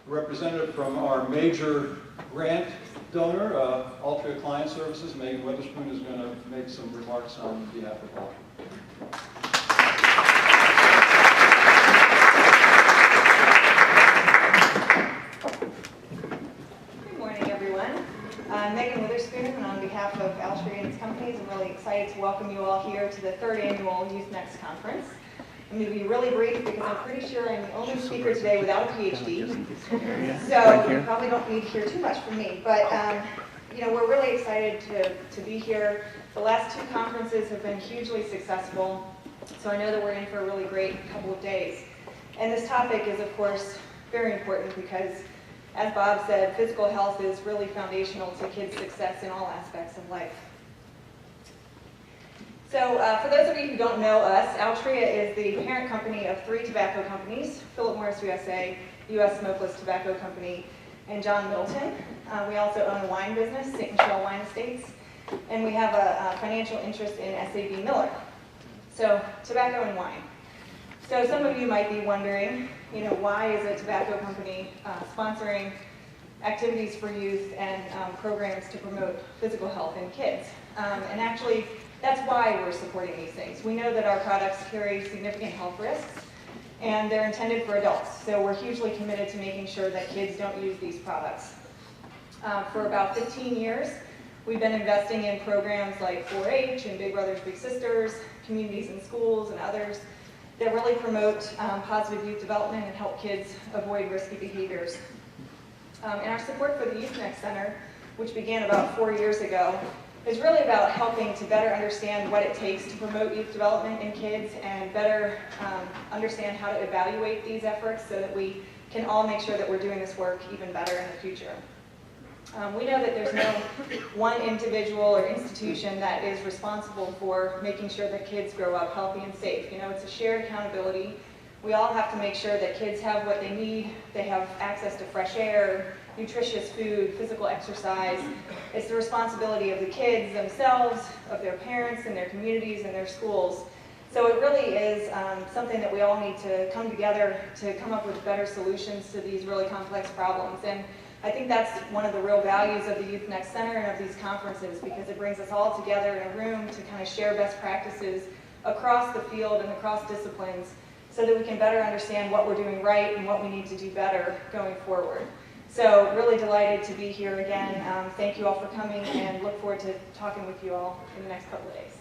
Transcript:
Representative from our major grant donor, Altria Client Services, Megan Witherspoon, is going to make some remarks on behalf of Altria. Good morning, everyone. I'm Megan Witherspoon, and on behalf of Altria and its companies, I'm really excited to welcome you all here to the third annual Youth Next Conference. I'm going to be really brief because I'm pretty sure I'm the only speaker today without a PhD, so you probably don't need to hear too much from me. But we're really excited to be here. The last two conferences have been hugely successful, so I know that we're in for a really great couple of days. And this topic is, of course, very important because, as Bob said, physical health is really foundational to kids' success in all aspects of life. So for those of you who don't know us, Altria is the parent company of three tobacco companies: Philip Morris USA, U.S. Smokeless Tobacco Company, and John Middleton. We also own a wine business, St. Michelle Wine Estates, and we have a financial interest in SAB Miller. So tobacco and wine. So some of you might be wondering, why is a tobacco company sponsoring activities for youth and programs to promote physical health in kids? And actually, that's why we're supporting these things. We know that our products carry significant health risks, and they're intended for adults. So we're hugely committed to making sure that kids don't use these products. For about 15 years, we've been investing in programs like 4-H and Big Brothers Big Sisters, communities and schools, and others that really promote positive youth development and help kids avoid risky behaviors. And our support for the Youth Next Center, which began about 4 years ago, is really about helping to better understand what it takes to promote youth development in kids and better understand how to evaluate these efforts so that we can all make sure that we're doing this work even better in the future. We know that there's no one individual or institution that is responsible for making sure that kids grow up healthy and safe. It's a shared accountability. We all have to make sure that kids have what they need. They have access to fresh air, nutritious food, physical exercise. It's the responsibility of the kids themselves, of their parents and their communities and their schools. So it really is something that we all need to come together to come up with better solutions to these really complex problems. And I think that's one of the real values of the Youth Next Center and of these conferences, because it brings us all together in a room to kind of share best practices across the field and across disciplines so that we can better understand what we're doing right and what we need to do better going forward. So really delighted to be here again. Thank you all for coming, and look forward to talking with you all in the next couple of days.